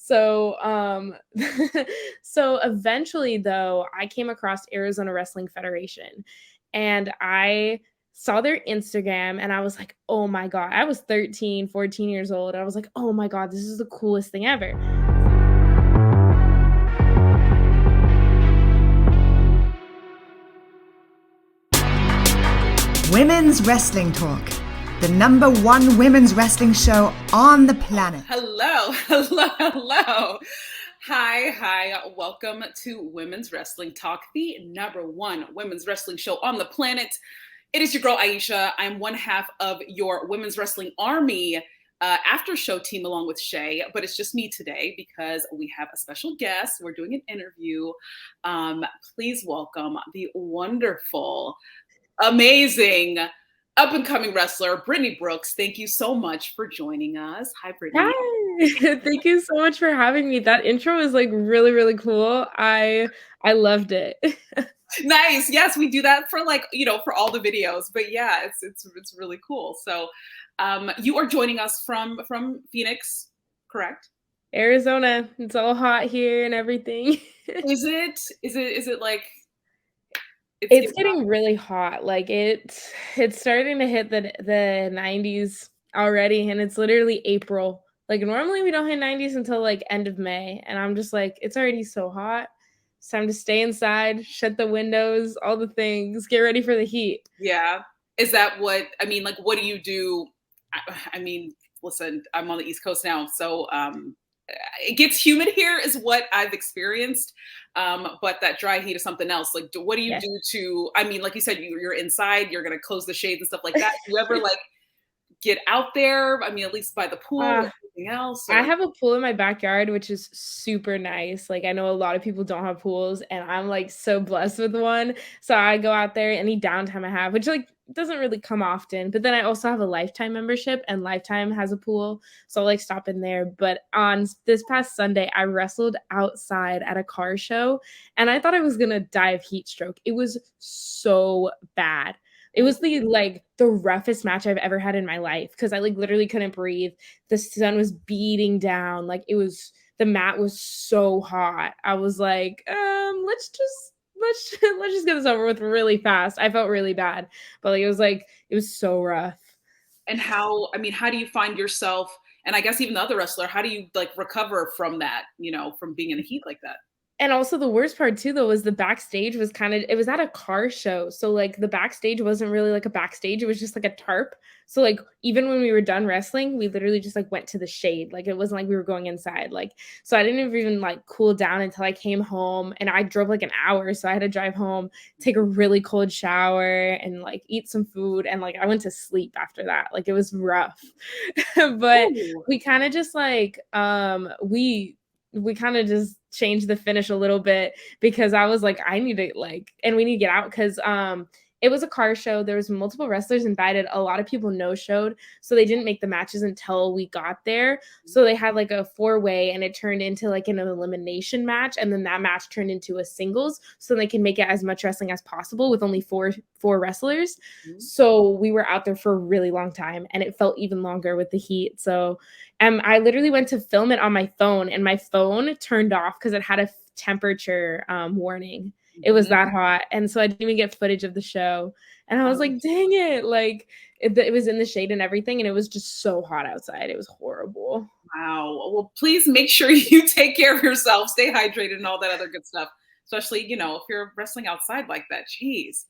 So eventually though, I came across Arizona Wrestling Federation and I saw their Instagram and I was like, oh my God, I was 13, 14 years old. I was like, oh my God, this is the coolest thing ever. Women's Wrestling Talk, the #1 women's wrestling show on the planet. Hello. Hi. Welcome to Women's Wrestling Talk, the #1 women's wrestling show on the planet. It is your girl, Aisha. I'm one half of your Women's Wrestling Army after show team along with Shay, but it's just me today because we have a special guest. We're doing an interview. Please welcome the wonderful, amazing, up-and-coming wrestler, Brittnie Brooks. Thank you so much for joining us. Hi, Brittnie. Hi. Thank you so much for having me. That intro is like really, really cool. I loved it. Nice. Yes, we do that for for all the videos. But yeah, it's really cool. So you are joining us from Phoenix, correct? Arizona. It's all hot here and everything. Is it like it's getting really hot. Like it's starting to hit the 90s already, and it's literally April. Like normally we don't hit 90s until like end of May, and I'm just like, it's already so hot. It's time to stay inside, shut the windows, all the things, get ready for the heat. Yeah. Is that what I mean? Like, what do you do? I mean, listen, I'm on the East Coast now, so it gets humid here is what I've experienced. But that dry heat is something else. Like, what do you do to, I mean, like you said, you're inside, you're going to close the shades and stuff like that. Do you ever like get out there? I mean, at least by the pool or anything else? Or? I have a pool in my backyard, which is super nice. Like I know a lot of people don't have pools, and I'm like so blessed with one. So I go out there any downtime I have, which like doesn't really come often. But then I also have a Lifetime membership, and Lifetime has a pool, so I'll like stop in there. But on this past Sunday, I wrestled outside at a car show, and I thought I was gonna die of heat stroke. It was so bad. It was the roughest match I've ever had in my life because I like literally couldn't breathe. The sun was beating down. Like the mat was so hot. I was like, let's just get this over with really fast. I felt really bad, but like it was so rough. And how do you find yourself? And I guess even the other wrestler, how do you like recover from that? From being in the heat like that? And also the worst part too, though, was the backstage was it was at a car show. So like the backstage wasn't really like a backstage. It was just like a tarp. So like even when we were done wrestling, we literally just like went to the shade. Like it wasn't like we were going inside. Like, so I didn't even like cool down until I came home, and I drove like an hour. So I had to drive home, take a really cold shower and like eat some food. And like I went to sleep after that. Like it was rough. But we kind of just like, we kind of just changed the finish a little bit because I was like, I need to and we need to get out because it was a car show. There was multiple wrestlers invited. A lot of people no-showed, so they didn't make the matches until we got there. So they had like a 4-way, and it turned into like an elimination match, and then that match turned into a singles, so they can make it as much wrestling as possible with only four wrestlers. Mm-hmm. So we were out there for a really long time, and it felt even longer with the heat. So I literally went to film it on my phone, and my phone turned off because it had a temperature warning. It was that hot. And so I didn't even get footage of the show. And I was like, dang it. Like it was in the shade and everything. And it was just so hot outside. It was horrible. Wow. Well, please make sure you take care of yourself, stay hydrated and all that other good stuff. Especially, if you're wrestling outside like that. Jeez.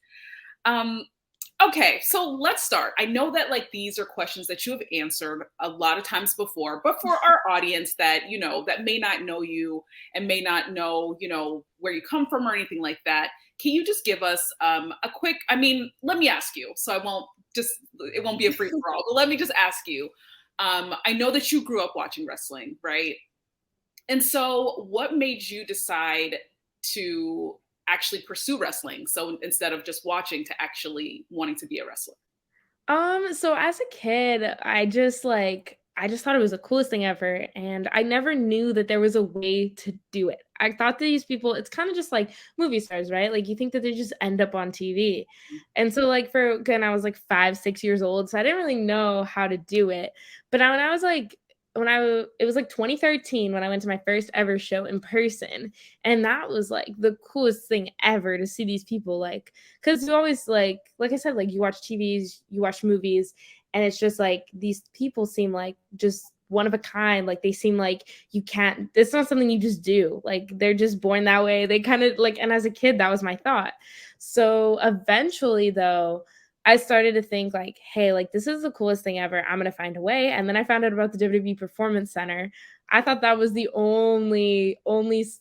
Okay, so let's start. I know that these are questions that you have answered a lot of times before, but for our audience that, that may not know you and may not know, where you come from or anything like that, can you just give us a quick, let me ask you, so it won't be a free for all, but let me just ask you. I know that you grew up watching wrestling, right? And so what made you decide to actually pursue wrestling? So instead of just watching, to actually wanting to be a wrestler? So as a kid, I just thought it was the coolest thing ever. And I never knew that there was a way to do it. I thought that these people, it's kind of just like movie stars, right? Like you think that they just end up on TV. And so again, I was 5, 6 years old. So I didn't really know how to do it. But when I was it was like 2013 when I went to my first ever show in person. And that was like the coolest thing ever to see these people, like, because you always like I said, like you watch TVs, you watch movies, and it's just like these people seem like just one of a kind. Like they seem like it's not something you just do. Like they're just born that way. They kind of like, and as a kid, that was my thought. So eventually though, I started to think like, hey, like this is the coolest thing ever. I'm gonna find a way. And then I found out about the WWE Performance Center. I thought that was the only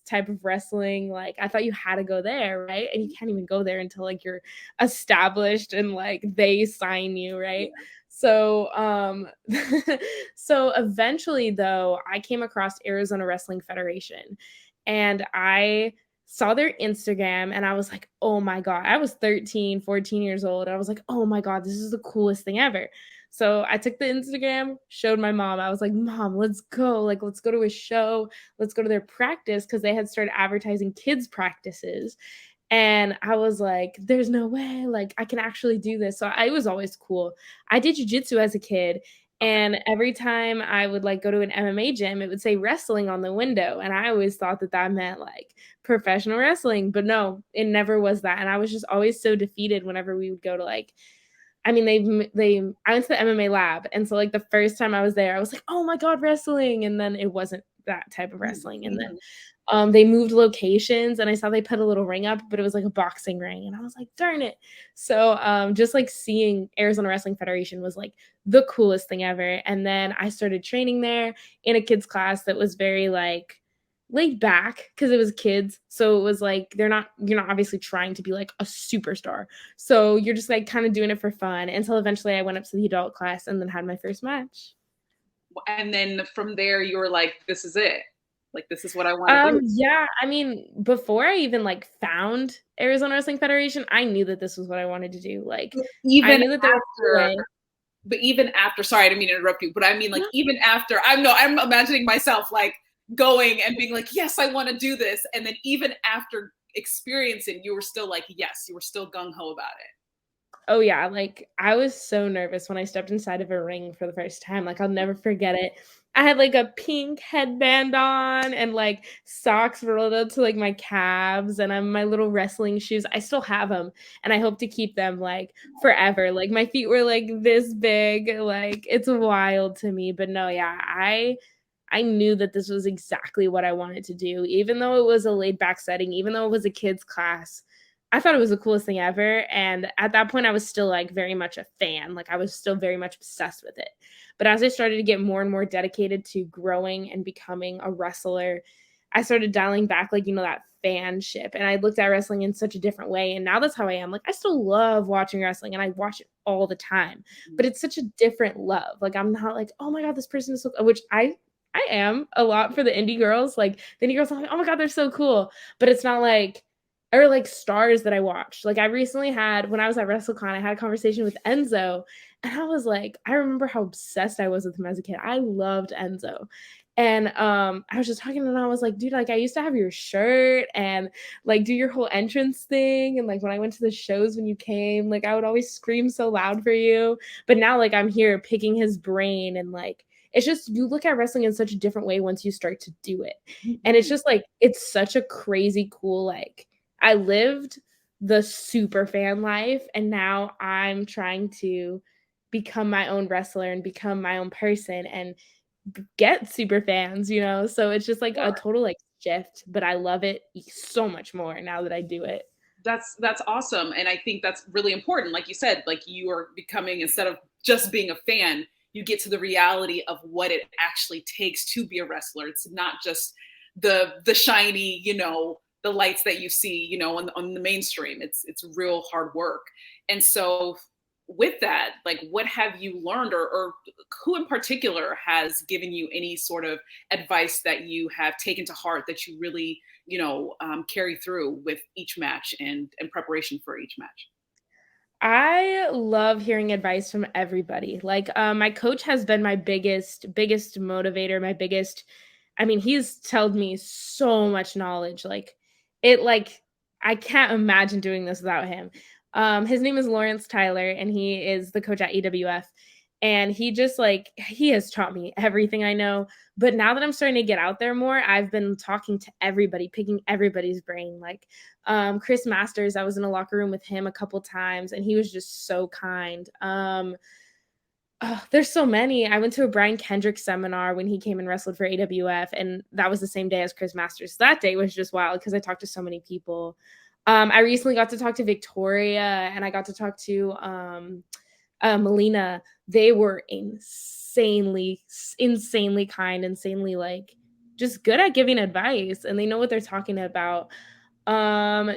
type of wrestling. Like I thought you had to go there, right? And you can't even go there until like you're established and like they sign you, right? So so eventually though, I came across Arizona Wrestling Federation, and I saw their Instagram and I was like, oh my God. I was 13, 14 years old. I was like, oh my God, this is the coolest thing ever. So I took the Instagram, showed my mom. I was like, Mom, let's go. Like, let's go to a show. Let's go to their practice, because they had started advertising kids' practices. And I was like, there's no way, like I can actually do this. So I was always cool. I did jujitsu as a kid. And every time I would like go to an MMA gym, it would say wrestling on the window. And I always thought that that meant like professional wrestling, but no, it never was that. And I was just always so defeated whenever we would go to like, I mean, I went to the MMA lab. And so like the first time I was there, I was like, oh my God, wrestling. And then it wasn't that type of wrestling. And then they moved locations, and I saw they put a little ring up, but it was like a boxing ring. And I was like, darn it. So just like seeing Arizona Wrestling Federation was like the coolest thing ever. And then I started training there in a kids class that was very like laid back, because it was kids. So it was like you're not obviously trying to be like a superstar. So you're just like kind of doing it for fun, until eventually I went up to the adult class and then had my first match. And then from there, you were like, this is it. Like, this is what I want to do. Yeah, I mean, before I even like found Arizona Wrestling Federation, I knew that this was what I wanted to do. Like, I Even knew that there was a after, way. but even after, sorry, I didn't mean to interrupt you, but I mean, like, even after, I'm imagining myself like going and being like, yes, I want to do this. And then even after experiencing, you were still like, yes, you were still gung ho about it. Oh yeah, like I was so nervous when I stepped inside of a ring for the first time. Like I'll never forget it. I had like a pink headband on and like socks rolled up to like my calves, and my little wrestling shoes. I still have them, and I hope to keep them like forever. Like my feet were like this big. Like it's wild to me, but no, yeah, I knew that this was exactly what I wanted to do, even though it was a laid back setting, even though it was a kids class. I thought it was the coolest thing ever. And at that point, I was still like very much a fan. Like I was still very much obsessed with it. But as I started to get more and more dedicated to growing and becoming a wrestler, I started dialing back, like, that fanship. And I looked at wrestling in such a different way. And now that's how I am. Like, I still love watching wrestling, and I watch it all the time. But it's such a different love. Like, I'm not like, oh my God, this person is so, which I am a lot for the indie girls. Like, the indie girls, I'm like, oh my God, they're so cool. But it's not like, or like stars that I watched. Like I recently had, when I was at WrestleCon, I had a conversation with Enzo, and I was like, I remember how obsessed I was with him as a kid. I loved Enzo. And I was just talking to him, and I was like, dude, like I used to have your shirt and like do your whole entrance thing. And like when I went to the shows when you came, like I would always scream so loud for you. But now like I'm here picking his brain, and like it's just, you look at wrestling in such a different way once you start to do it. And it's just like, it's such a crazy cool, like, I lived the super fan life, and now I'm trying to become my own wrestler and become my own person and get super fans, So it's just like a total like shift, but I love it so much more now that I do it. That's awesome. And I think that's really important. Like you said, like you are becoming, instead of just being a fan, you get to the reality of what it actually takes to be a wrestler. It's not just the shiny, the lights that you see, on the mainstream. It's real hard work. And so with that, like what have you learned, or who in particular has given you any sort of advice that you have taken to heart that you really, carry through with each match and preparation for each match? I love hearing advice from everybody. Like, my coach has been my biggest motivator, I mean, he's told me so much knowledge. Like, I can't imagine doing this without him. His name is Lawrence Tyler, and he is the coach at AWF. And he just like, he has taught me everything I know. But now that I'm starting to get out there more, I've been talking to everybody, picking everybody's brain. Like Chris Masters, I was in a locker room with him a couple times and he was just so kind. There's so many. I went to a Brian Kendrick seminar when he came and wrestled for AWF, and that was the same day as Chris Masters. That day was just wild because I talked to so many people. I recently got to talk to Victoria, and I got to talk to Melina. They were insanely kind, insanely like just good at giving advice, and they know what they're talking about.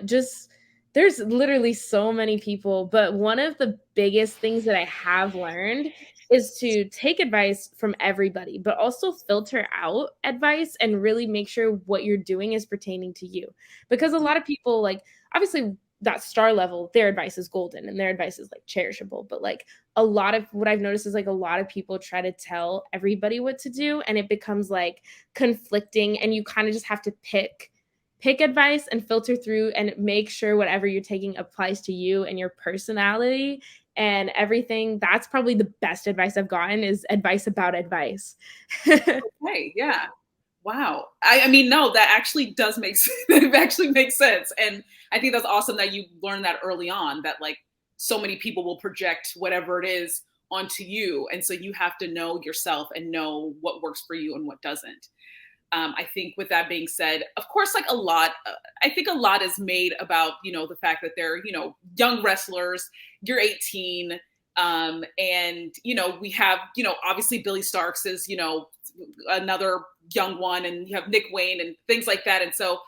Just there's literally so many people, but one of the biggest things that I have learned is to take advice from everybody, but also filter out advice and really make sure what you're doing is pertaining to you. Because a lot of people, like, obviously, that star level, their advice is golden and their advice is like cherishable. But like a lot of what I've noticed is like a lot of people try to tell everybody what to do, and it becomes like conflicting, and you kind of just have to pick advice and filter through and make sure whatever you're taking applies to you and your personality and everything. That's probably the best advice I've gotten, is advice about advice. Okay, yeah. Wow. I mean, no, that actually does make sense. It actually makes sense. And I think that's awesome that you learned that early on, that like so many people will project whatever it is onto you. And so you have to know yourself and know what works for you and what doesn't. I think with that being said, of course, like I think a lot is made about, you know, the fact that they're, you know, young wrestlers, you're 18. And, you know, we have, you know, obviously Billie Starkz is, you know, another young one, and you have Nick Wayne and things like that. And so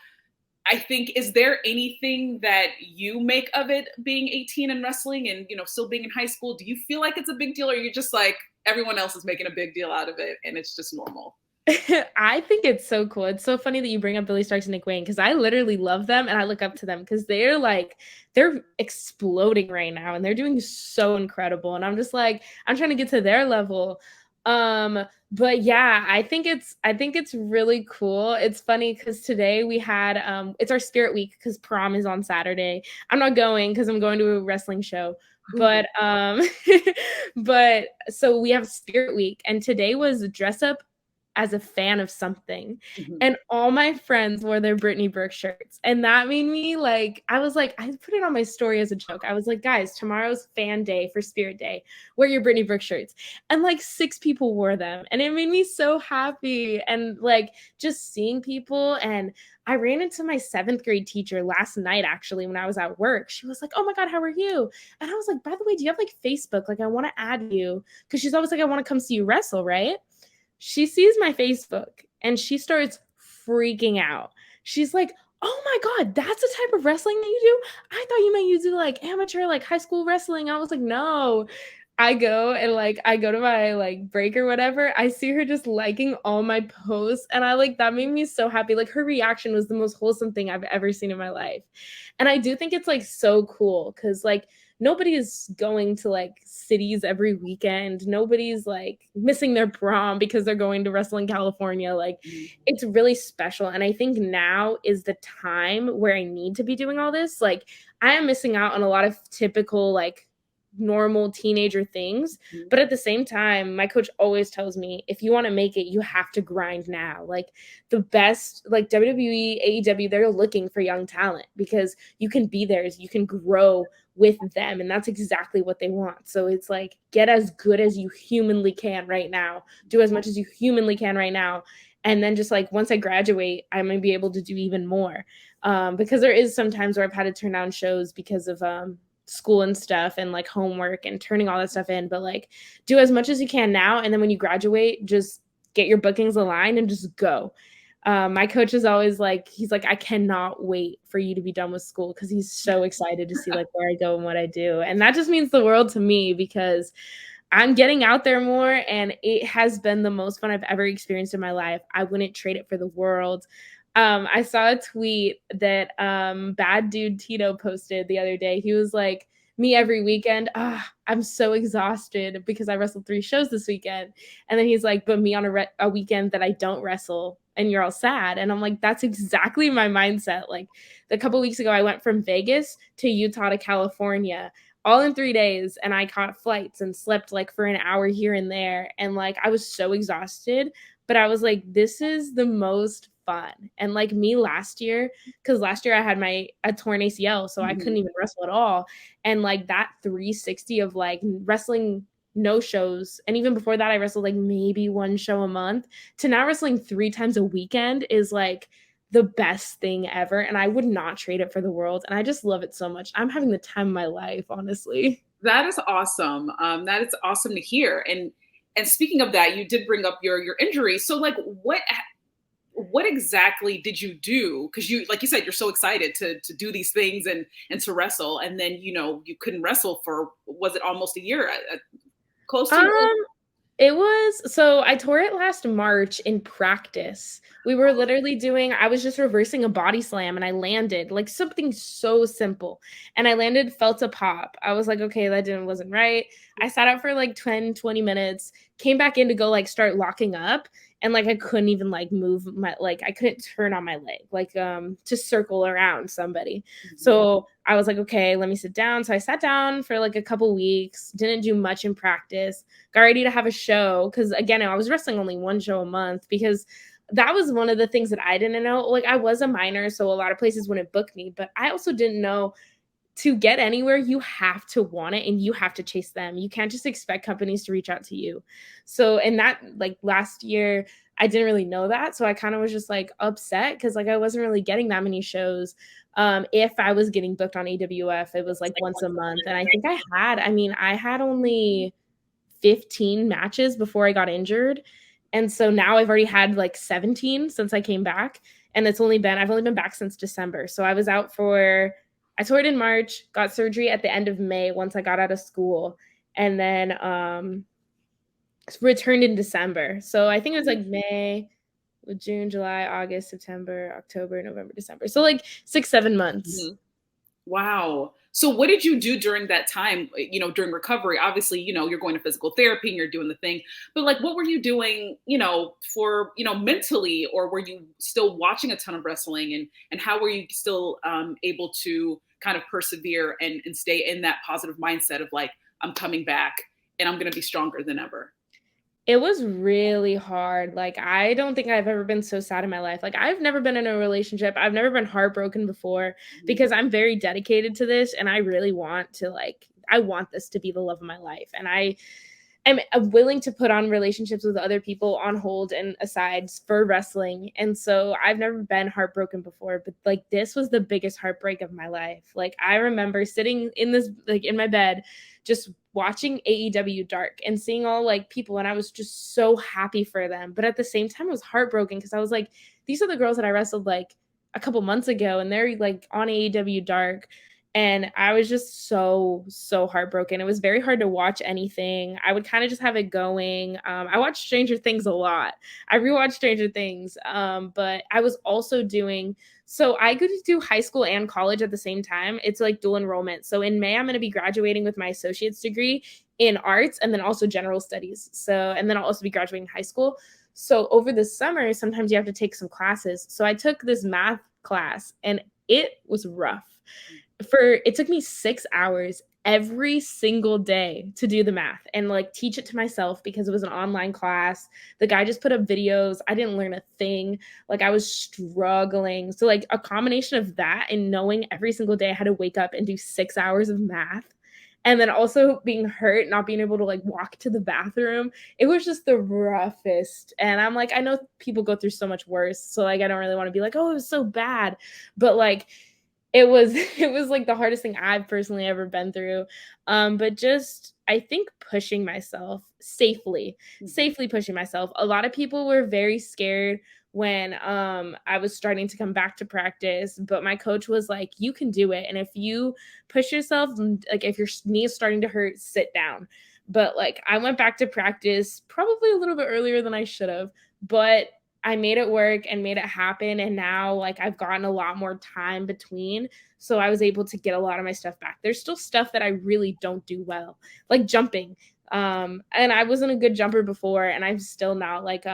I think, is there anything that you make of it being 18 and wrestling and, you know, still being in high school? Do you feel like it's a big deal, or you're just like, everyone else is making a big deal out of it and it's just normal? I think it's so cool. It's so funny that you bring up Billie Starkz and Nick Wayne, because I literally love them and I look up to them because they're exploding right now and they're doing so incredible. And I'm just like, I'm trying to get to their level. But yeah, I think it's really cool. It's funny because today we had it's our spirit week because prom is on Saturday. I'm not going because I'm going to a wrestling show. But but so we have spirit week, and today was dress up as a fan of something. Mhm. And all my friends wore their Brittnie Brooks shirts. And that made me like, I was like, I put it on my story as a joke. I was like, guys, tomorrow's fan day for Spirit Day. Wear your Brittnie Brooks shirts. And like 6 people wore them. And it made me so happy. And like just seeing people. And I ran into my 7th grade teacher last night, actually, when I was at work. She was like, oh my God, how are you? And I was like, by the way, do you have like Facebook? Like, I want to add you. Because she's always like, I want to come see you wrestle, right? She sees my Facebook and she starts freaking out. She's like, oh my God, that's the type of wrestling that you do? I thought you meant you do like amateur, like high school wrestling. I was like, no. I go and like, I go to my like break or whatever. I see her just liking all my posts. And I like, that made me so happy. Like her reaction was the most wholesome thing I've ever seen in my life. And I do think it's like so cool because like, nobody is going to like cities every weekend. Nobody's like missing their prom because they're going to wrestle in California. Like it's really special. And I think now is the time where I need to be doing all this. Like I am missing out on a lot of typical like normal teenager things. But at the same time, my coach always tells me, if you want to make it, you have to grind now. Like the best, like WWE, AEW, they're looking for young talent because you can be theirs, you can grow with them. And that's exactly what they want. So it's like, get as good as you humanly can right now. Do as much as you humanly can right now. And then just like, once I graduate, I'm going to be able to do even more. Because there is some times where I've had to turn down shows because of, school and stuff and like homework and turning all that stuff in, but like do as much as you can now, and then when you graduate, just get your bookings aligned and just go. My coach is always like, he's like, I cannot wait for you to be done with school because he's so excited to see like where I go and what I do. And that just means the world to me because I'm getting out there more, and it has been the most fun I've ever experienced in my life. I wouldn't trade it for the world. I saw a tweet that Bad Dude Tito posted the other day. He was like, me every weekend, I'm so exhausted because I wrestled 3 shows this weekend. And then he's like, but me on a weekend that I don't wrestle and you're all sad. And I'm like, that's exactly my mindset. Like a couple weeks ago, I went from Vegas to Utah to California. all in 3 days, and I caught flights and slept like for an hour here and there, and like I was so exhausted, but I was like, this is the most fun. And like me last year, because last year I had a torn ACL, so I couldn't even wrestle at all. And like that 360 of like wrestling no shows, and even before that I wrestled like maybe one show a month, to now wrestling 3 times a weekend is like the best thing ever, and I would not trade it for the world, and I just love it so much. I'm having the time of my life, honestly. That is awesome. That is awesome to hear. And speaking of that, you did bring up your injury. So like what exactly did you do? Because you, like you said, you're so excited to do these things and to wrestle, and then you couldn't wrestle for, was it almost a year? Close to a year? It was, so I tore it last March in practice. We were literally I was just reversing a body slam, and I landed like something so simple. And I landed, felt a pop. I was like, okay, wasn't right. I sat out for like 10, 20 minutes, came back in to go like start locking up. And like I couldn't even like move I couldn't turn on my leg, like to circle around somebody. So I was like, okay, let me sit down. So I sat down for like a couple weeks, didn't do much in practice, got ready to have a show. Cause again, I was wrestling only one show a month, because that was one of the things that I didn't know. Like I was a minor, so a lot of places wouldn't book me, but I also didn't know, to get anywhere, you have to want it and you have to chase them. You can't just expect companies to reach out to you. So, and that like last year, I didn't really know that. So I kind of was just like upset, because like I wasn't really getting that many shows. If I was getting booked on AWF, it was like once a month. And I think I had only 15 matches before I got injured. And so now I've already had like 17 since I came back. And I've only been back since December. So I toured in March, got surgery at the end of May once I got out of school, and then returned in December. So I think it was like May, June, July, August, September, October, November, December. So like 6, 7 months. Wow. So what did you do during that time, during recovery? Obviously, you're going to physical therapy and you're doing the thing, but like, what were you doing, for, mentally, or were you still watching a ton of wrestling, and how were you still able to kind of persevere and stay in that positive mindset of like, I'm coming back and I'm going to be stronger than ever? It was really hard. Like, I don't think I've ever been so sad in my life. Like, I've never been in a relationship. I've never been heartbroken before, because I'm very dedicated to this, and I really want to I want this to be the love of my life. And I am willing to put on relationships with other people on hold and asides for wrestling. And so I've never been heartbroken before, but like this was the biggest heartbreak of my life. Like, I remember sitting in my bed, just watching AEW Dark and seeing all like people, and I was just so happy for them. But at the same time, I was heartbroken, because I was like, these are the girls that I wrestled like a couple months ago, and they're like on AEW Dark. And I was just so heartbroken. It was very hard to watch anything. I would kind of just have it going. I watched Stranger Things a lot. I rewatched Stranger Things. But I was also so I could do high school and college at the same time. It's like dual enrollment. So in May, I'm going to be graduating with my associate's degree in arts, and then also general studies. And then I'll also be graduating high school. So over the summer, sometimes you have to take some classes. So I took this math class, and it was rough. It took me 6 hours every single day to do the math and like teach it to myself, because it was an online class. The guy just put up videos. I didn't learn a thing. Like, I was struggling. So like a combination of that and knowing every single day I had to wake up and do 6 hours of math, and then also being hurt, not being able to like walk to the bathroom. It was just the roughest. And I'm like, I know people go through so much worse. So like, I don't really want to be like, oh, it was so bad. But like, it was like the hardest thing I've personally ever been through. But just, I think pushing myself safely pushing myself. A lot of people were very scared when I was starting to come back to practice, but my coach was like, you can do it. And if you push yourself, like if your knee is starting to hurt, sit down. But like, I went back to practice probably a little bit earlier than I should have, but I made it work and made it happen. And now like I've gotten a lot more time between. So I was able to get a lot of my stuff back. There's still stuff that I really don't do well, like jumping. And I wasn't a good jumper before, and I'm still not. Like,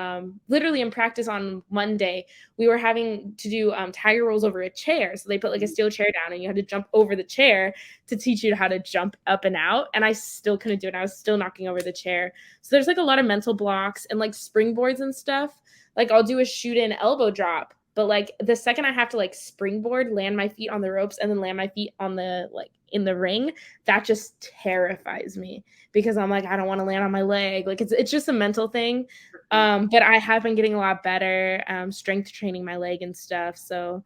literally in practice on Monday, we were having to do tiger rolls over a chair. So they put like a steel chair down, and you had to jump over the chair to teach you how to jump up and out. And I still couldn't do it. I was still knocking over the chair. So there's like a lot of mental blocks and like springboards and stuff. Like I'll do a shoot in elbow drop, but like the second I have to like springboard, land my feet on the ropes, and then land my feet on the like in the ring, that just terrifies me because I'm like, I don't want to land on my leg. Like it's just a mental thing. But I have been getting a lot better, strength training my leg and stuff. So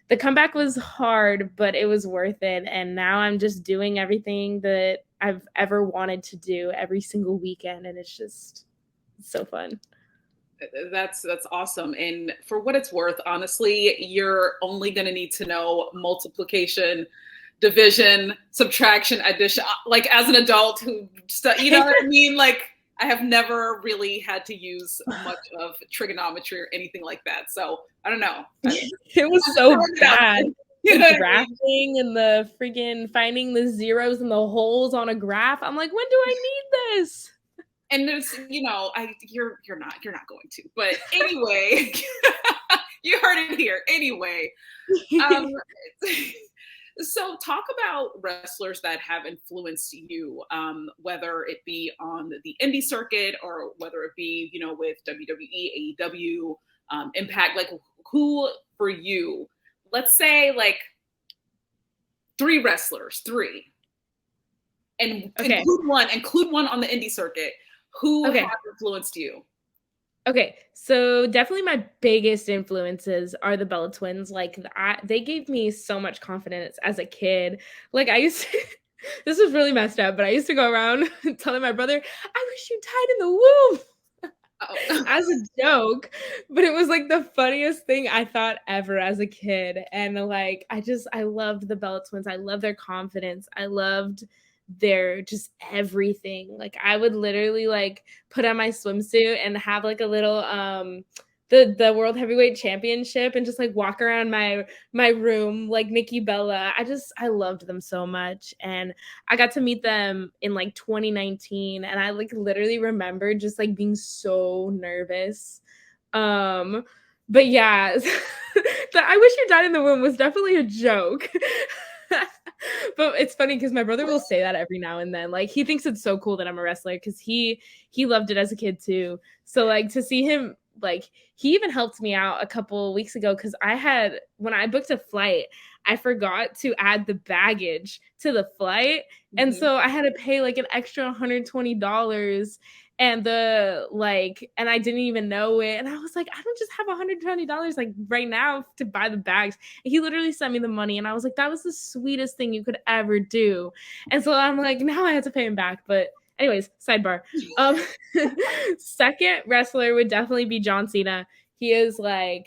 the comeback was hard, but it was worth it. And now I'm just doing everything that I've ever wanted to do every single weekend. And it's just so fun. That's awesome. And for what it's worth, honestly, you're only going to need to know multiplication, division, subtraction, addition. Like as an adult who, you know what I mean? Like I have never really had to use much of trigonometry or anything like that. So I don't know. It was so bad. You know, graphing and the freaking finding the zeros and the holes on a graph. I'm like, when do I need this? And there's, you know, you're not going to, but anyway, you heard it here. Anyway, so talk about wrestlers that have influenced you, whether it be on the indie circuit or whether it be, you know, with WWE, AEW, Impact, like who for you, let's say like three wrestlers, and okay. include one on the indie circuit. Who have influenced you? Okay, so definitely my biggest influences are the Bella Twins. Like they gave me so much confidence as a kid. Like I used to, this was really messed up, but I used to go around telling my brother, "I wish you died in the womb," as a joke. But it was like the funniest thing I thought ever as a kid. And like I loved the Bella Twins. I loved their confidence. I loved their just everything. Like I would literally like put on my swimsuit and have like a little the World Heavyweight Championship and just like walk around my room like Nikki Bella. I loved them so much. And I got to meet them in like 2019, and I like literally remember just like being so nervous. But yeah, the I wish you died in the womb was definitely a joke. But it's funny because my brother will say that every now and then. Like he thinks it's so cool that I'm a wrestler because he loved it as a kid too. So like to see him, like he even helped me out a couple weeks ago because when I booked a flight, I forgot to add the baggage to the flight. Mm-hmm. And so I had to pay like an extra $120 and and I didn't even know it. And I was like, I don't just have $120 like right now to buy the bags. And he literally sent me the money. And I was like, that was the sweetest thing you could ever do. And so I'm like, now I have to pay him back. But anyways, sidebar. Second wrestler would definitely be John Cena. He was my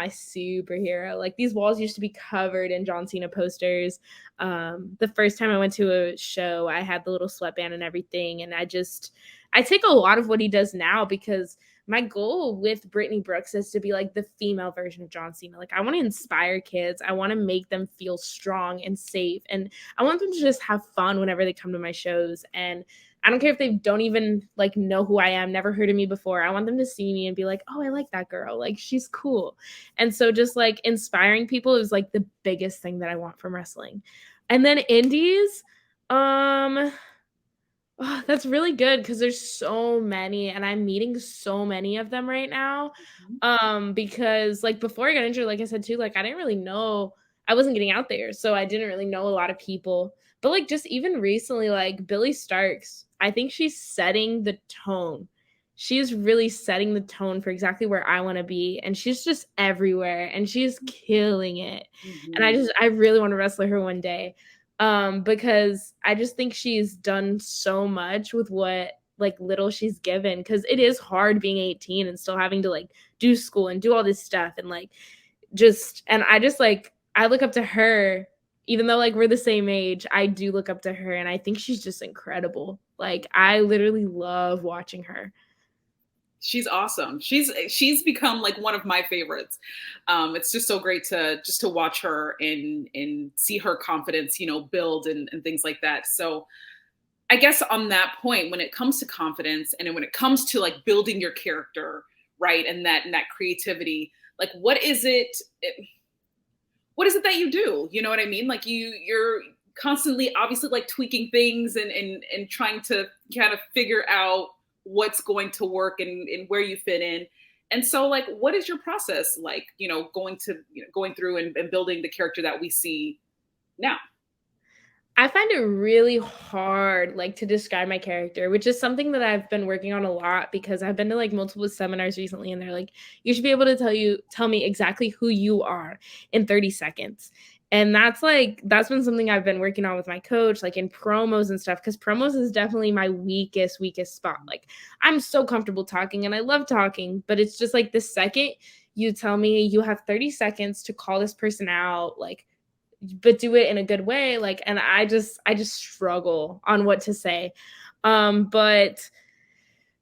superhero. Like these walls used to be covered in John Cena posters. The first time I went to a show, I had the little sweatband and everything. And I take a lot of what he does now because my goal with Brittnie Brooks is to be like the female version of John Cena. Like I want to inspire kids. I want to make them feel strong and safe. And I want them to just have fun whenever they come to my shows. And I don't care if they don't even like know who I am, never heard of me before. I want them to see me and be like, oh, I like that girl. Like she's cool. And so just like inspiring people is like the biggest thing that I want from wrestling. And then indies, oh, that's really good because there's so many and I'm meeting so many of them right now. Because like before I got injured, like I said too, like I didn't really know, I wasn't getting out there. So I didn't really know a lot of people. But like just even recently, like Billie Starkz, I think she's setting the tone. She's really setting the tone for exactly where I want to be. And she's just everywhere and she's killing it. Mm-hmm. And I really want to wrestle her one day. Because I just think she's done so much with what like little she's given, because it is hard being 18 and still having to like do school and do all this stuff and like I look up to her. Even though like we're the same age, I do look up to her and I think she's just incredible. Like I literally love watching her. She's awesome. She's become like one of my favorites. It's just so great to watch her and see her confidence, you know, build and things like that. So I guess on that point, when it comes to confidence and when it comes to like building your character, right, and that creativity, like what is it that you do? You know what I mean? Like you're constantly obviously like tweaking things and trying to kind of figure out what's going to work and where you fit in. And so like what is your process like, going through and building the character that we see now? I find it really hard, like, to describe my character, which is something that I've been working on a lot because I've been to, like, multiple seminars recently, and they're like, "You should be able to tell me exactly who you are in 30 seconds." And that's been something I've been working on with my coach, like, in promos and stuff, because promos is definitely my weakest spot. Like, I'm so comfortable talking, and I love talking, but it's just, like, the second you tell me you have 30 seconds to call this person out, like, but do it in a good way, like, and I just struggle on what to say. But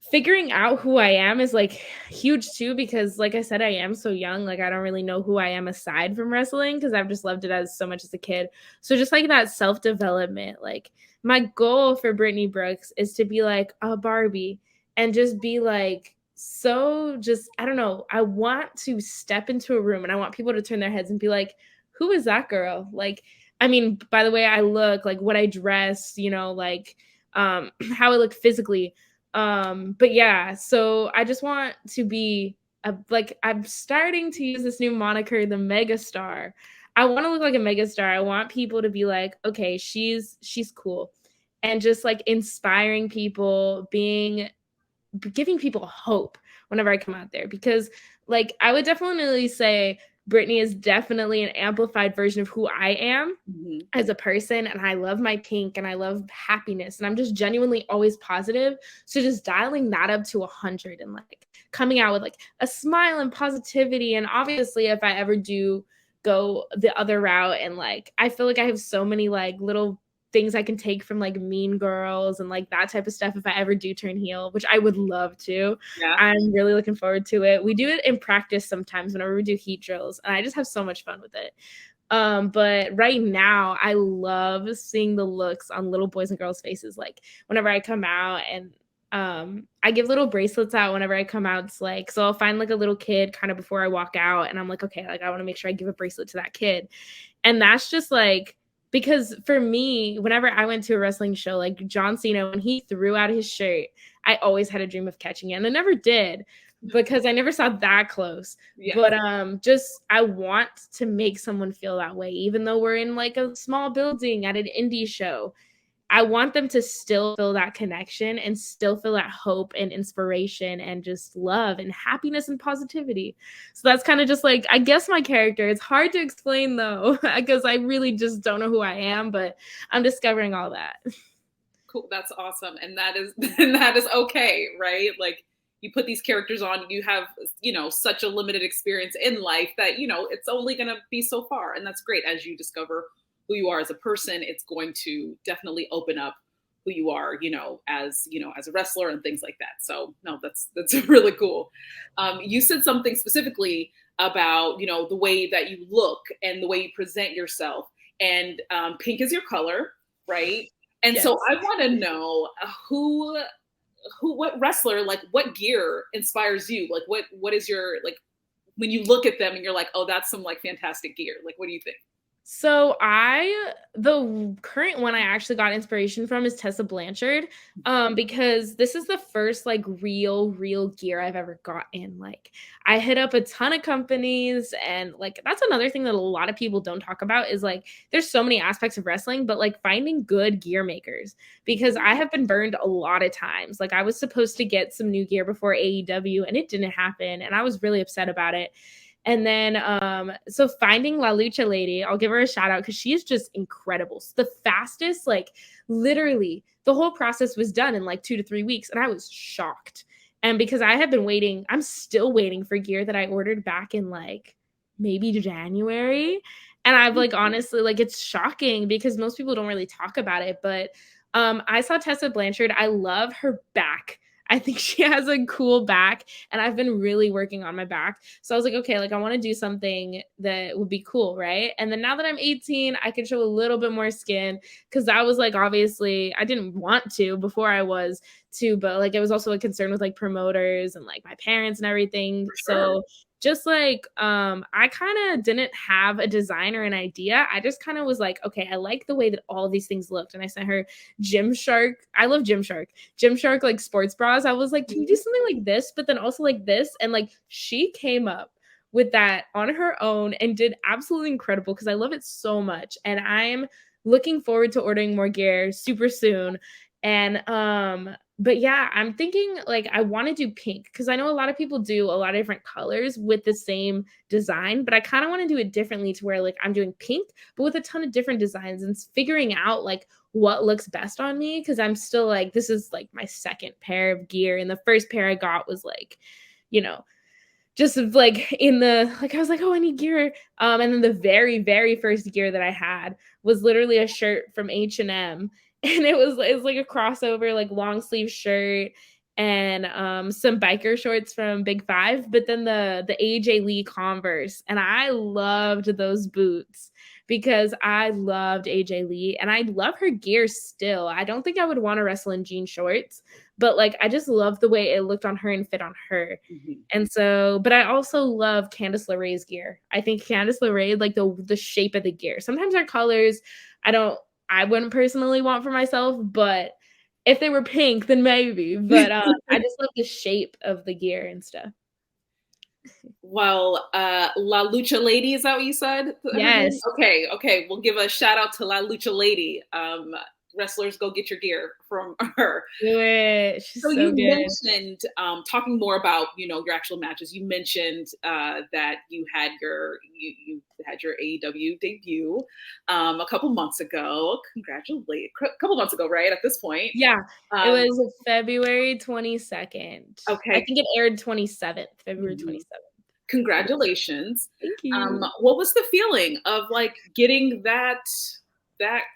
figuring out who I am is like huge too, because like I said, I am so young, like I don't really know who I am aside from wrestling because I've just loved it as so much as a kid. So just like that self-development, like my goal for Brittnie Brooks is to be like a Barbie and just be like, so just I don't know, I want to step into a room and I want people to turn their heads and be like, who is that girl? Like, I mean, by the way I look, like what I dress, like how I look physically. But yeah, so I just want to be like, I'm starting to use this new moniker, the megastar. I want to look like a megastar. I want people to be like, okay, she's cool. And just like inspiring people, giving people hope whenever I come out there, because like I would definitely say Brittnie is definitely an amplified version of who I am as a person, and I love my pink and I love happiness, and I'm just genuinely always positive. So just dialing that up to 100 and like coming out with like a smile and positivity. And obviously if I ever do go the other route, and like I feel like I have so many like little things I can take from like Mean Girls and like that type of stuff if I ever do turn heel, which I would love to. Yeah. I'm really looking forward to it. We do it in practice sometimes whenever we do heat drills, and I just have so much fun with it. But right now I love seeing the looks on little boys and girls' faces. Like whenever I come out, and I give little bracelets out whenever I come out. It's like, so I'll find like a little kid kind of before I walk out, and I'm like, okay, like I want to make sure I give a bracelet to that kid. And that's just like, because for me, whenever I went to a wrestling show, like John Cena, when he threw out his shirt, I always had a dream of catching it. And I never did because I never saw that close. Yeah. But just I want to make someone feel that way, even though we're in like a small building at an indie show. I want them to still feel that connection and still feel that hope and inspiration and just love and happiness and positivity. So that's kind of just like, I guess, my character. It's hard to explain though, because I really just don't know who I am, but I'm discovering all that. Cool. That's awesome. And that is okay, right? Like you put these characters on, you have, such a limited experience in life that, it's only going to be so far. And that's great. As you discover who you are as a person, it's going to definitely open up who you are, as a wrestler and things like that. So no, that's really cool. You said something specifically about, the way that you look and the way you present yourself, and pink is your color, right? And yes. So I want to know what wrestler, like what gear inspires you? Like what is your, like, when you look at them and you're like, oh, that's some like fantastic gear. Like, what do you think? So the current one I actually got inspiration from is Tessa Blanchard, because this is the first like real gear I've ever gotten. Like I hit up a ton of companies, and like that's another thing that a lot of people don't talk about is like there's so many aspects of wrestling, but like finding good gear makers, because I have been burned a lot of times. Like I was supposed to get some new gear before AEW and it didn't happen, and I was really upset about it. And then, so finding La Lucha Lady, I'll give her a shout out because she is just incredible. The fastest, like literally the whole process was done in like 2 to 3 weeks. And I was shocked. And because I had been waiting, I'm still waiting for gear that I ordered back in like maybe January. And I've like, honestly, like it's shocking because most people don't really talk about it. But I saw Tessa Blanchard. I love her back. I think she has a cool back, and I've been really working on my back. So I was like, okay, like I want to do something that would be cool, right? And then now that I'm 18, I can show a little bit more skin, because that was like, obviously I didn't want to before I was too, but like it was also a concern with like promoters and like my parents and everything. Sure. So just like I kind of didn't have a design or an idea. I just kind of was like, okay, I like the way that all these things looked. And I sent her Gymshark. I love Gymshark like sports bras. I was like, can you do something like this, but then also like this? And like she came up with that on her own and did absolutely incredible, because I love it so much. And I'm looking forward to ordering more gear super soon. And but yeah, I'm thinking like I want to do pink, because I know a lot of people do a lot of different colors with the same design, but I kind of want to do it differently, to where like I'm doing pink but with a ton of different designs, and figuring out like what looks best on me, because I'm still like, this is like my second pair of gear, and the first pair I got was like, you know, just like in the, like I was like, oh, I need gear. And then the very, very first gear that I had was literally a shirt from H&M. And it was like a crossover, like long sleeve shirt, and some biker shorts from Big Five, but then the AJ Lee Converse. And I loved those boots, because I loved AJ Lee, and I love her gear still. I don't think I would want to wrestle in jean shorts, but like I just love the way it looked on her and fit on her. Mm-hmm. And so, but I also love Candice LeRae's gear. I think Candice LeRae, like the shape of the gear. Sometimes our colors, I wouldn't personally want for myself, but if they were pink, then maybe. But I just love the shape of the gear and stuff. Well, La Lucha Lady, is that what you said? Yes. Okay. We'll give a shout out to La Lucha Lady. Wrestlers, go get your gear from her. Do it. She's So so you good. mentioned, talking more about, your actual matches, you mentioned that you had your AEW debut a couple months ago. Congratulations. A couple months ago, right? At this point. Yeah. It was February 22nd. Okay. I think it aired 27th, February 27th. Congratulations. Thank you. What was the feeling of like getting that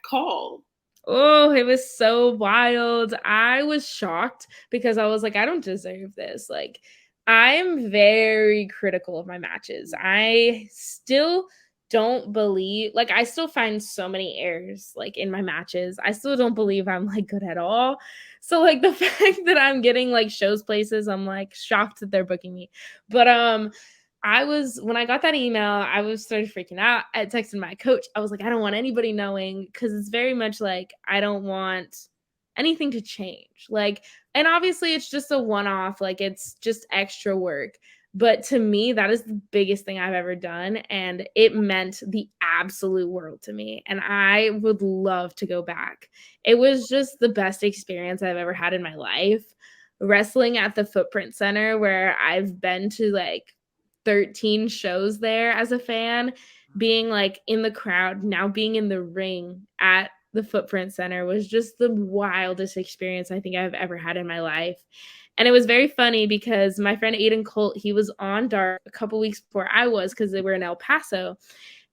call? Oh, it was so wild. I was shocked, because I was like, I don't deserve this. Like, I'm very critical of my matches. I still don't believe, like, I still find so many errors like in my matches. I still don't believe I'm like good at all. So like the fact that I'm getting like shows places, I'm like shocked that they're booking me. But when I got that email, I was started freaking out. I texted my coach. I was like, I don't want anybody knowing, because it's very much like, I don't want anything to change. Like, and obviously it's just a one-off, like it's just extra work. But to me, that is the biggest thing I've ever done. And it meant the absolute world to me. And I would love to go back. It was just the best experience I've ever had in my life. Wrestling at the Footprint Center, where I've been to like 13 shows there as a fan, being like in the crowd, now being in the ring at the Footprint Center, was just the wildest experience I think I've ever had in my life. And it was very funny, because my friend Aiden Colt, he was on Dark a couple weeks before I was, because they were in El Paso.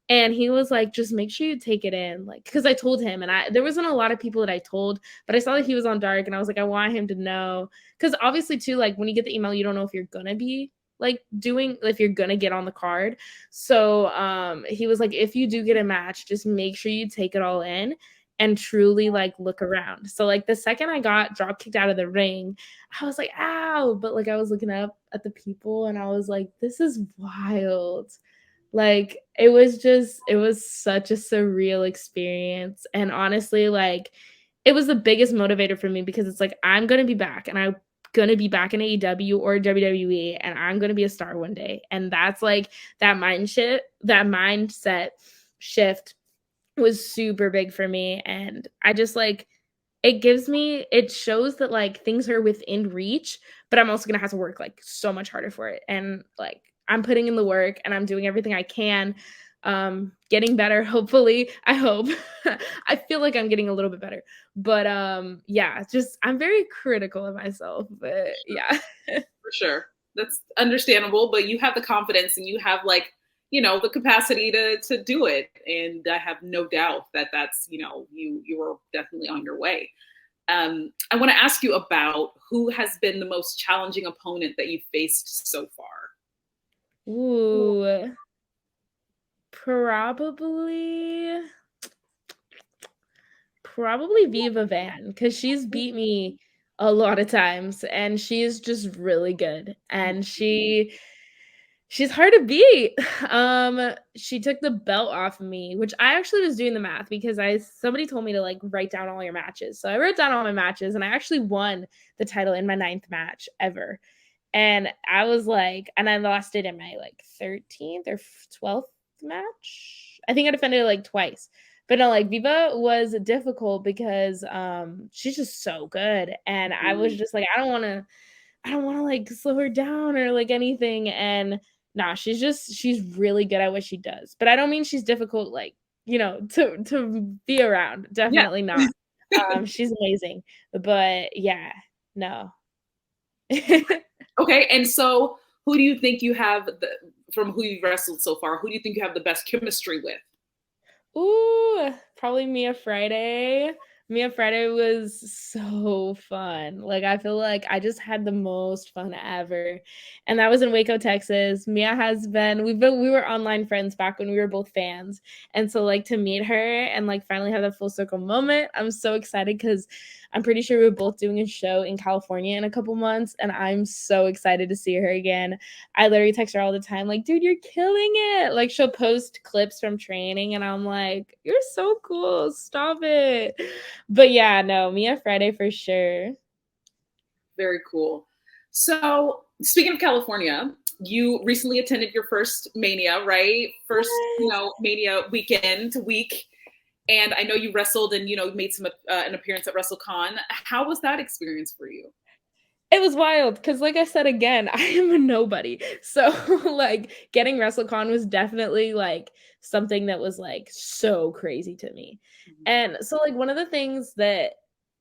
And he was like, just make sure you take it in. Like, because I told him, and there wasn't a lot of people that I told, but I saw that he was on Dark, and I was like, I want him to know. Because obviously too, like when you get the email, you don't know if you're gonna be like if you're gonna get on the card. So he was like, if you do get a match, just make sure you take it all in and truly like look around. So like the second I got drop kicked out of the ring, I was like, ow. But like I was looking up at the people, and I was like, this is wild. Like it was such a surreal experience. And honestly, like it was the biggest motivator for me, because it's like, I'm gonna be back, and I'm gonna be back in AEW or WWE, and I'm gonna be a star one day. And that's like that mindset shift was super big for me. And I just like, it shows that like things are within reach, but I'm also gonna have to work like so much harder for it. And like I'm putting in the work, and I'm doing everything I can, getting better, hopefully. I hope. I feel like I'm getting a little bit better, but yeah, just I'm very critical of myself, but yeah. For sure, that's understandable, but you have the confidence, and you have like the capacity to do it, and I have no doubt that that's you were definitely on your way. I want to ask you about who has been the most challenging opponent that you've faced so far. Ooh, probably Viva Van, because she's beat me a lot of times and she's just really good. And she's hard to beat. She took the belt off of me, which I actually was doing the math because somebody told me to like write down all your matches. So I wrote down all my matches and I actually won the title in my 9th match ever. And I was like, and I lost it in my like 13th or 12th match. I think I defended it like twice. But no, like Viva was difficult because she's just so good. And I was just like, I don't wanna like slow her down or like anything. And nah, she's really good at what she does. But I don't mean she's difficult, like, to be around. Definitely not. She's amazing. But yeah, no. Okay, and so who do you think you have from who you've wrestled so far? Who do you think you have the best chemistry with? Ooh, probably Mia Friday. Mia Friday was so fun. Like, I feel like I just had the most fun ever. And that was in Waco, Texas. Mia we were online friends back when we were both fans. And so like to meet her and like finally have that full circle moment, I'm so excited because I'm pretty sure we're both doing a show in California in a couple months. And I'm so excited to see her again. I literally text her all the time, like, dude, you're killing it. Like, she'll post clips from training, and I'm like, you're so cool. Stop it. But yeah, no, Mia Friday for sure. Very cool. So, speaking of California, you recently attended your first Mania, right? First, Mania week. And I know you wrestled and, made an appearance at WrestleCon. How was that experience for you? It was wild because, like I said again, I am a nobody. So, like, getting WrestleCon was definitely like something that was like so crazy to me. And so, like, one of the things that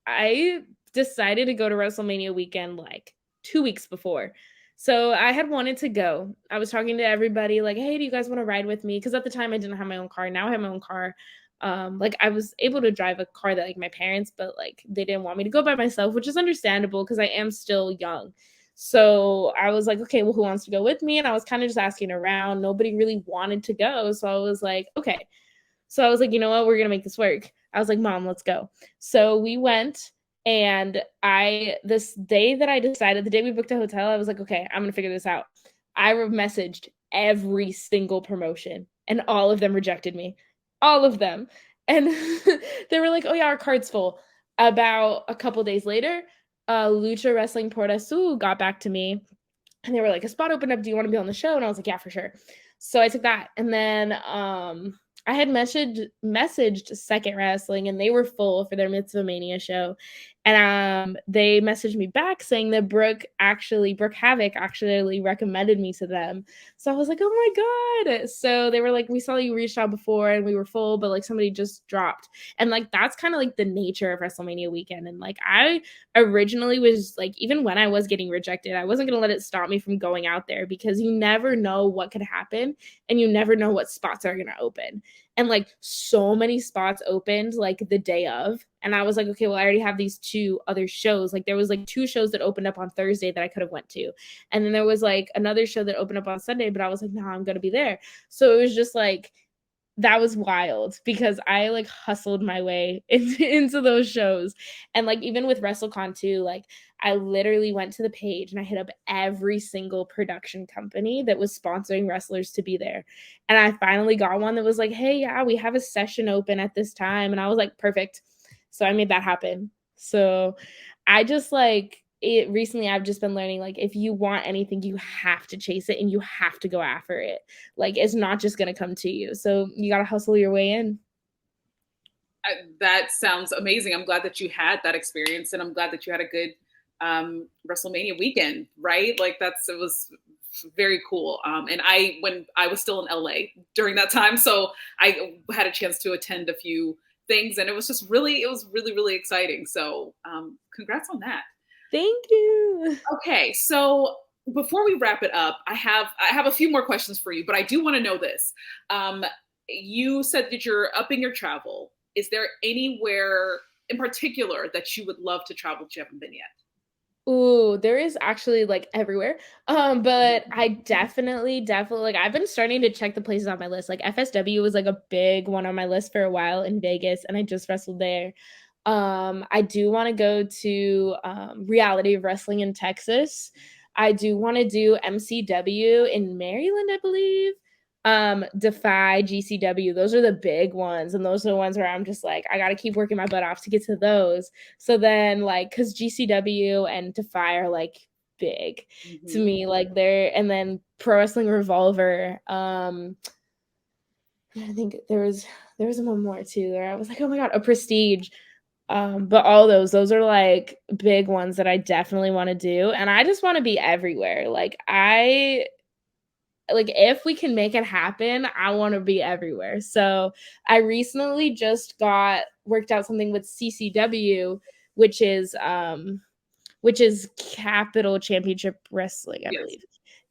I decided to go to WrestleMania weekend like 2 weeks before. So I had wanted to go. I was talking to everybody, like, hey, do you guys want to ride with me? Because at the time I didn't have my own car. Now I have my own car. Like I was able to drive a car that like my parents, but like they didn't want me to go by myself, which is understandable because I am still young. So I was like, okay, well, who wants to go with me? And I was kind of just asking around. Nobody really wanted to go. So I was like, okay. So I was like, you know what? We're going to make this work. I was like, Mom, let's go. So we went. And this day that I decided, the day we booked a hotel, I was like, okay, I'm going to figure this out. I messaged every single promotion and all of them rejected me. All of them. And they were like, oh yeah, our card's full. About a couple days later, Lucha Wrestling Port Azul got back to me and they were like, a spot opened up. Do you want to be on the show? And I was like, yeah, for sure. So I took that. And then I had messaged Second Wrestling and they were full for their Mitzvah Mania show. And they messaged me back saying that Brooke Havoc actually recommended me to them. So I was like, oh my God. So they were like, we saw you reached out before and we were full, but like somebody just dropped. And like, that's kind of like the nature of WrestleMania weekend. And like, I originally was like, even when I was getting rejected, I wasn't going to let it stop me from going out there because you never know what could happen and you never know what spots are going to open. And like so many spots opened like the day of. And I was like, okay, well, I already have these 2 other shows. Like there was like 2 shows that opened up on Thursday that I could have went to. And then there was like another show that opened up on Sunday, but I was like, no, I'm going to be there. So it was just like, that was wild because I like hustled my way into those shows. And like, even with WrestleCon too, like I literally went to the page and I hit up every single production company that was sponsoring wrestlers to be there. And I finally got one that was like, hey, yeah, we have a session open at this time. And I was like, perfect. So I made that happen. So I just like, recently I've just been learning, like, if you want anything, you have to chase it and you have to go after it. Like, it's not just going to come to you. So you got to hustle your way in. That sounds amazing. I'm glad that you had that experience and I'm glad that you had a good WrestleMania weekend, right? Like it was very cool. And when I was still in LA during that time, so I had a chance to attend a few things and it was really, really exciting. So congrats on that. Thank you. Okay, so before we wrap it up, I have a few more questions for you, but I do want to know this. You said that you're upping your travel. Is there anywhere in particular that you would love to travel that you haven't been yet? Ooh, there is actually like everywhere. But I definitely like I've been starting to check the places on my list. Like FSW was like a big one on my list for a while in Vegas, and I just wrestled there. I do want to go to Reality of Wrestling in Texas. I do want to do MCW in Maryland, I believe. Defy, GCW, those are the big ones, and those are the ones where I'm just like, I gotta keep working my butt off to get to those. So then, like, because GCW and Defy are like big to me, like they're, and then Pro Wrestling Revolver. I think there was one more too. There I was like, oh my god, a Prestige. But all those are like big ones that I definitely want to do, and I just want to be everywhere. Like if we can make it happen, I want to be everywhere. So I recently just worked out something with CCW, which is Capital Championship Wrestling, I believe.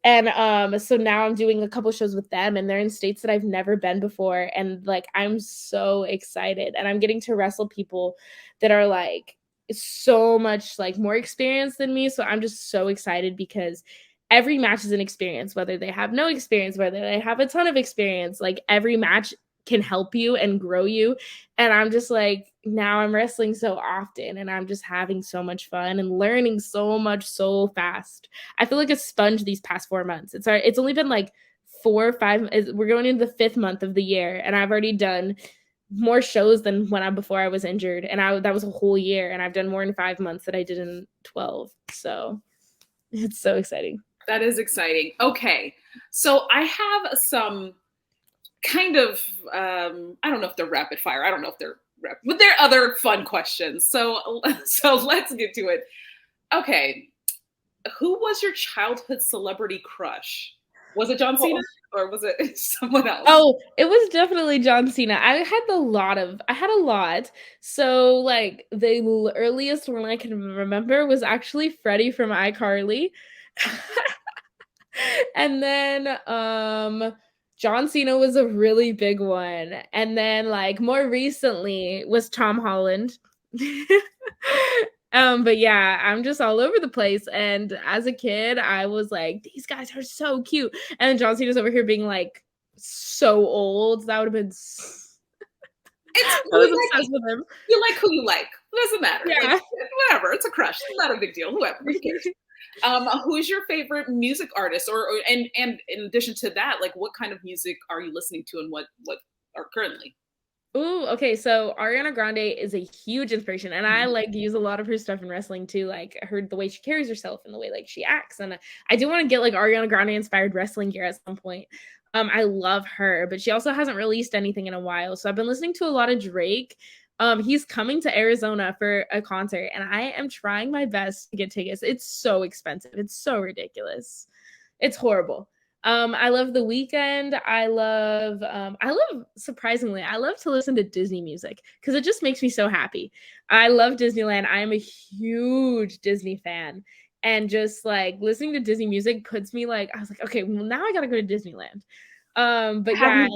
And so now I'm doing a couple shows with them, and they're in states that I've never been before, and like I'm so excited, and I'm getting to wrestle people that are like so much like more experienced than me. So I'm just so excited because every match is an experience, whether they have no experience, whether they have a ton of experience. Like every match can help you and grow you. And I'm just like, now I'm wrestling so often, and I'm just having so much fun and learning so much so fast. I feel like a sponge these past 4 months. It's only been like 4 or 5. We're going into the 5th month of the year, and I've already done more shows than before I was injured, and that was a whole year, and I've done more in 5 months than I did in 12. So it's so exciting. That is exciting. Okay, so I have some kind of I don't know if they're rapid fire. I don't know if they're but they're other fun questions. So let's get to it. Okay, who was your childhood celebrity crush? Was it John Cena or was it someone else? Oh, it was definitely John Cena. I had a lot. So like the earliest one I can remember was actually Freddie from iCarly. And then John Cena was a really big one. And then like more recently was Tom Holland. But yeah, I'm just all over the place. And as a kid, I was like, these guys are so cute. And then John Cena's over here being like so old. That would have been I was obsessed with him. You like who you like. It doesn't matter. Yeah. Like, whatever. It's a crush. It's not a big deal. Whoever. Who cares? Who's your favorite music artist? And in addition to that, like what kind of music are you listening to and what are currently? Ooh, okay. So Ariana Grande is a huge inspiration, and I like use a lot of her stuff in wrestling too. Like I heard the way she carries herself and the way like she acts, and I do want to get like Ariana Grande inspired wrestling gear at some point. I love her, but she also hasn't released anything in a while. So I've been listening to a lot of Drake. He's coming to Arizona for a concert, and I am trying my best to get tickets. It's so expensive. It's so ridiculous. It's horrible. I love The Weeknd. Surprisingly, I love to listen to Disney music because it just makes me so happy. I love Disneyland. I am a huge Disney fan. And just like listening to Disney music puts me like, I was like, okay, well now I gotta go to Disneyland. But yeah,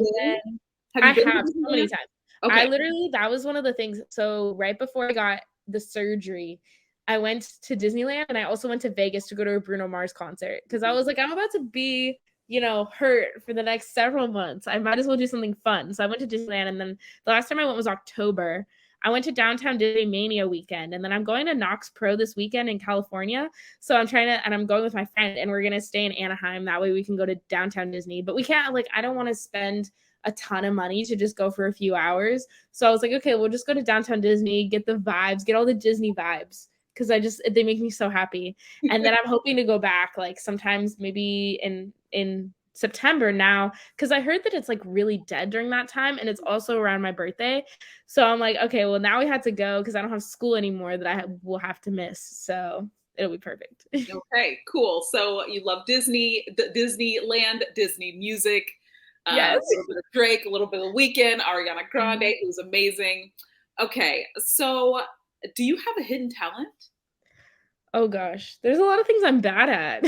I have so many times. Okay. That was one of the things. So right before I got the surgery, I went to Disneyland, and I also went to Vegas to go to a Bruno Mars concert because I was like, I'm about to be, hurt for the next several months. I might as well do something fun. So I went to Disneyland, and then the last time I went was October. I went to Downtown Disney Mania weekend, and then I'm going to Knox Pro this weekend in California. So I'm going with my friend, and we're going to stay in Anaheim. That way we can go to Downtown Disney, but we can't, I don't want to spend a ton of money to just go for a few hours. So I was like, okay, we'll just go to Downtown Disney, get the vibes, get all the Disney vibes. Cause they make me so happy. And then I'm hoping to go back sometimes maybe in September now, because I heard that it's really dead during that time, and it's also around my birthday. So I'm like, okay, well now we had to go because I don't have school anymore that will have to miss. So it'll be perfect. Okay, cool. So you love Disneyland, Disney music. Yes. A little bit of Drake, a little bit of Weeknd, Ariana Grande, who's amazing. Okay, so do you have a hidden talent? Oh gosh, there's a lot of things I'm bad at.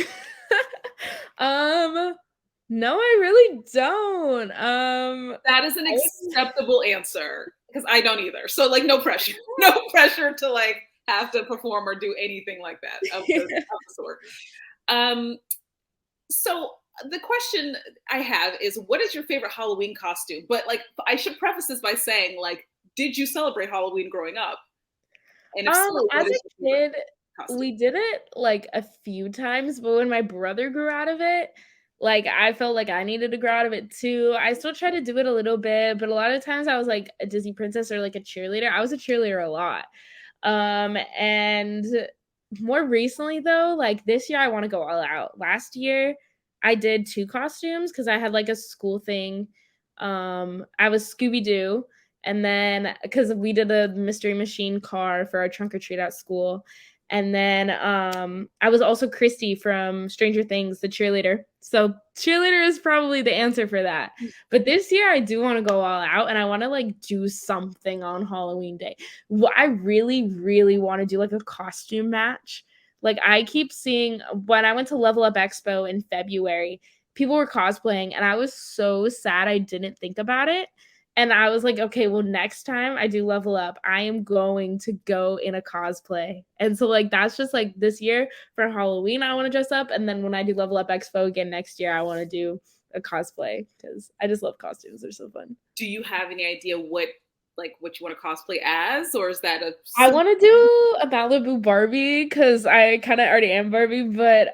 No, I really don't. That is an acceptable answer. because I don't either. So like no pressure, no pressure to like have to perform or do anything like that of the sort. So the question I have is, what is your favorite Halloween costume? But like, I should preface this by saying, like, did you celebrate Halloween growing up? And if so, As what is a your favorite kid, costume? we did it like a few times, but when my brother grew out of it, like I felt like I needed to grow out of it too. I still try to do it a little bit, but a lot of times I was like a Disney princess or like a cheerleader. I was a cheerleader a lot. And more recently though, like this year I want to go all out. Last year I did 2 costumes because I had like a school thing. I was Scooby-Doo, and then because we did a mystery machine car for our trunk or treat at school. And then I was also Christy from Stranger Things, the cheerleader. So cheerleader is probably the answer for that. But this year I do want to go all out and I want to like do something on Halloween day. I really, really want to do like a costume match. Like I keep seeing when I went to Level Up Expo in February, people were cosplaying and I was so sad I didn't think about it. And I was like, okay, well, next time I do Level Up, I am going to go in a cosplay. And so, like, that's just like this year for Halloween, I want to dress up. And then when I do Level Up Expo again next year, I want to do a cosplay because I just love costumes. They're so fun. Do you have any idea what you want to cosplay as, or is that a I want to do a Malibu Barbie because I kind of already am Barbie, but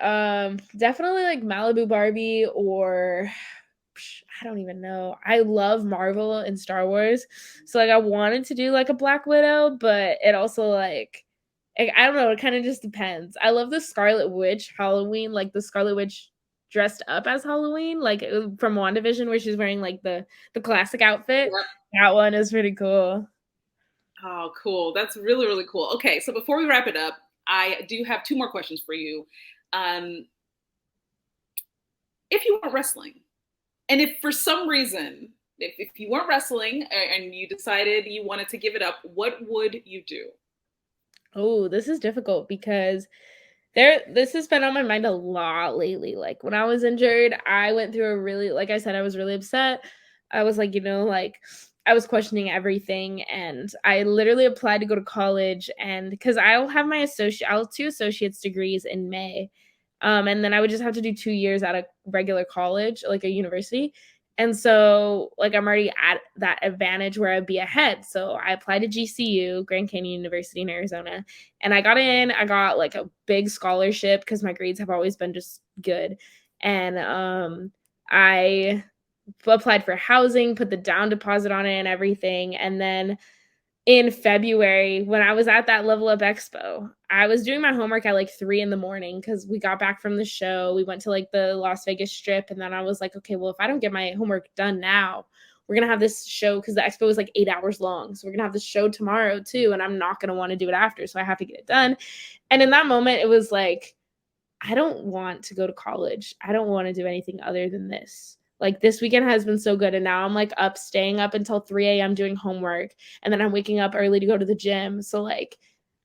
definitely like Malibu Barbie or I don't even know. I love Marvel and Star Wars. So like I wanted to do like a Black Widow, but it also like I don't know, it kind of just depends. I love the Scarlet Witch Halloween, like the Scarlet Witch dressed up as Halloween, like from WandaVision where she's wearing like the classic outfit. Yep. That one is pretty cool. Oh, cool. That's really, really cool. Okay, so before we wrap it up, I do have 2 more questions for you. If you weren't wrestling, and if for some reason, if you weren't wrestling and you decided you wanted to give it up, what would you do? Oh, this is difficult because this has been on my mind a lot lately. Like when I was injured, I went through a really, like I said, I was really upset. I was like, like I was questioning everything and I literally applied to go to college and because I'll have 2 associate's degrees in May. And then I would just have to do 2 years at a regular college, like a university. And so, like, I'm already at that advantage where I'd be ahead. So I applied to GCU, Grand Canyon University in Arizona, and I got in. I got like a big scholarship because my grades have always been just good. And I applied for housing, put the down deposit on it and everything. And then in February, when I was at that Level Up Expo, I was doing my homework at like 3 in the morning because we got back from the show. We went to like the Las Vegas Strip. And then I was like, okay, well, if I don't get my homework done now, we're going to have this show because the expo was like 8 hours long. So we're going to have this show tomorrow too. And I'm not going to want to do it after. So I have to get it done. And in that moment, it was like, I don't want to go to college. I don't want to do anything other than this. Like this weekend has been so good. And now I'm like staying up until 3 a.m. doing homework. And then I'm waking up early to go to the gym. So like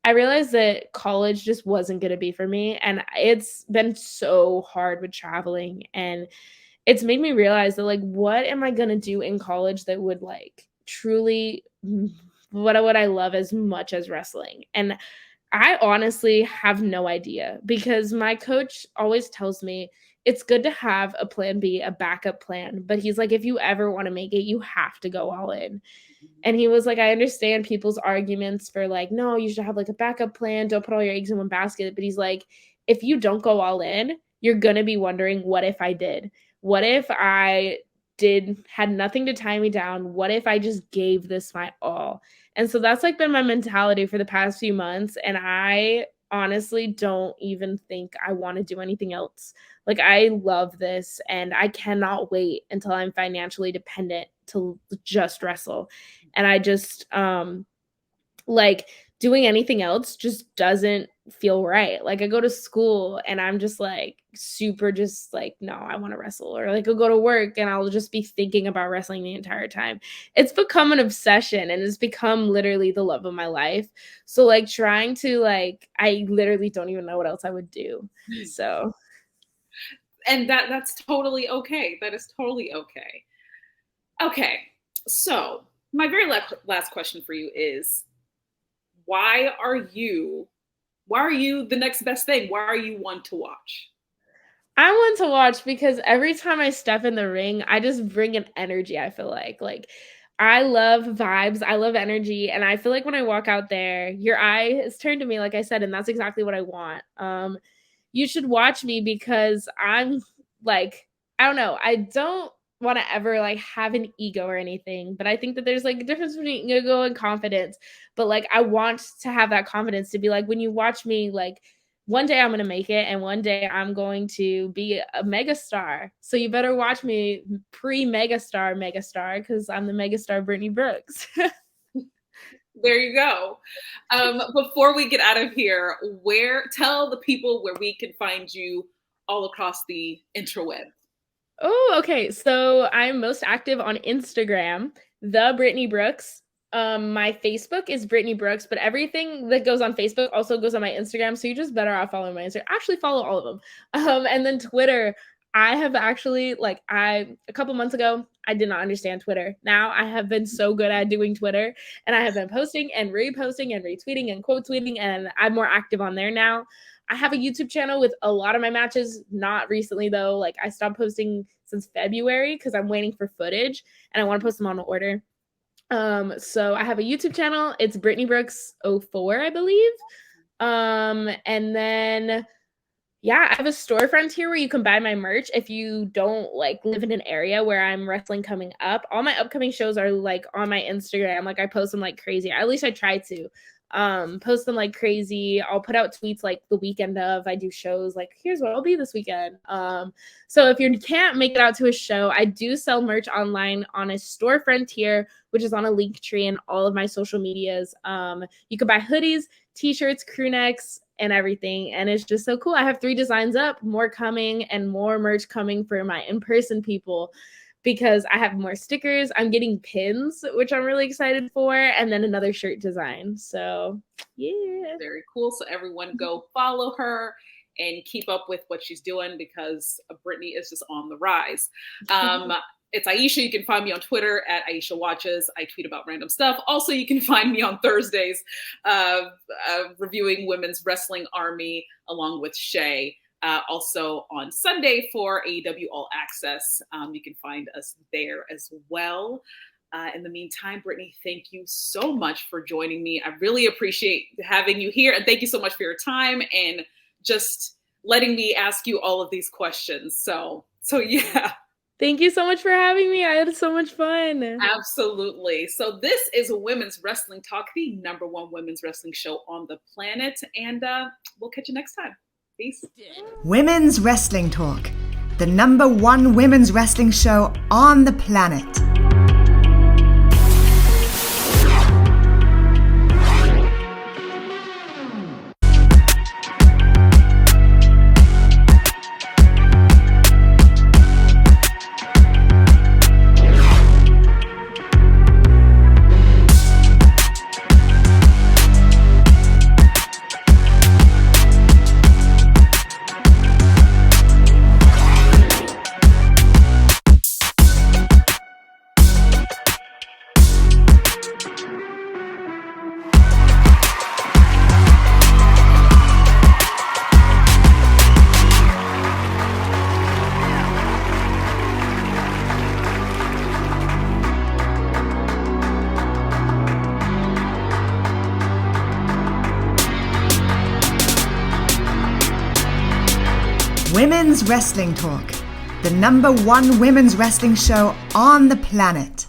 I realized that college just wasn't going to be for me. And it's been so hard with traveling. And it's made me realize that like, what am I going to do in college that would like truly what would I love as much as wrestling? And I honestly have no idea because my coach always tells me it's good to have a plan B, a backup plan. But he's like, if you ever want to make it, you have to go all in. And he was like, I understand people's arguments for like, no, you should have like a backup plan. Don't put all your eggs in one basket. But he's like, if you don't go all in, you're going to be wondering, what if I did? What if I had nothing to tie me down? What if I just gave this my all? And so that's like been my mentality for the past few months. And I honestly don't even think I want to do anything else. Like I love this and I cannot wait until I'm financially dependent to just wrestle. And I just like doing anything else just doesn't feel right. Like I go to school and I'm just like super just like, no, I want to wrestle. Or like I'll go to work and I'll just be thinking about wrestling the entire time. It's become an obsession and it's become literally the love of my life. So like trying to like, I literally don't even know what else I would do. So. And that's totally okay. That is totally okay. Okay. So My very last question for you is, why are you the next best thing? Why are you one to watch? I want to watch because every time I step in the ring, I just bring an energy, I feel like I love vibes, I love energy, and I feel like when I walk out there, your eye is turned to me, like I said, and that's exactly what I want. You should watch me because I'm like, I don't know, I don't want to ever like have an ego or anything, but I think that there's like a difference between ego and confidence. But like I want to have that confidence to be like, when you watch me, like one day I'm going to make it and one day I'm going to be a megastar. So you better watch me pre-megastar because I'm the megastar Brittnie Brooks. There you go. Before we get out of here, tell the people where we can find you all across the interweb. Oh, okay. So I'm most active on Instagram, the Brittnie Brooks. My Facebook is Brittnie Brooks, but everything that goes on Facebook also goes on my Instagram. So you just better off following my Instagram. Actually, follow all of them. And then Twitter, I have actually a couple months ago, I did not understand Twitter. Now I have been so good at doing Twitter, and I have been posting and reposting and retweeting and quote tweeting, and I'm more active on there now. I have a YouTube channel with a lot of my matches, not recently though. Like I stopped posting since February because I'm waiting for footage and I want to post them on order. So I have a YouTube channel. It's Brittnie Brooks 04, I believe. And then yeah, I have a storefront here where you can buy my merch if you don't like live in an area where I'm wrestling coming up. All my upcoming shows are like on my Instagram. Like I post them like crazy. At least I try to. Post them like crazy. I'll put out tweets like the weekend of I do shows, like here's what I'll be this weekend. So if you can't make it out to a show, I do sell merch online on a storefront tier, which is on a link tree in all of my social medias. You can buy hoodies, t-shirts, crew necks, and everything, and it's just so cool. I have 3 designs up, more coming, and more merch coming for my in-person people, because I have more stickers. I'm getting pins, which I'm really excited for, and then another shirt design. So, yeah. Very cool. So everyone go follow her and keep up with what she's doing, because Brittnie is just on the rise. It's Aisha. You can find me on Twitter at Aisha Watches. I tweet about random stuff. Also, you can find me on Thursdays reviewing Women's Wrestling Army along with Shay. Also on Sunday for AEW All Access. You can find us there as well. In the meantime, Brittnie, thank you so much for joining me. I really appreciate having you here. And thank you so much for your time and just letting me ask you all of these questions. So yeah. Thank you so much for having me. I had so much fun. Absolutely. So this is Women's Wrestling Talk, the #1 women's wrestling show on the planet. And we'll catch you next time. Peace. Women's Wrestling Talk, the #1 women's wrestling show on the planet. Women's Wrestling Talk, the #1 women's wrestling show on the planet.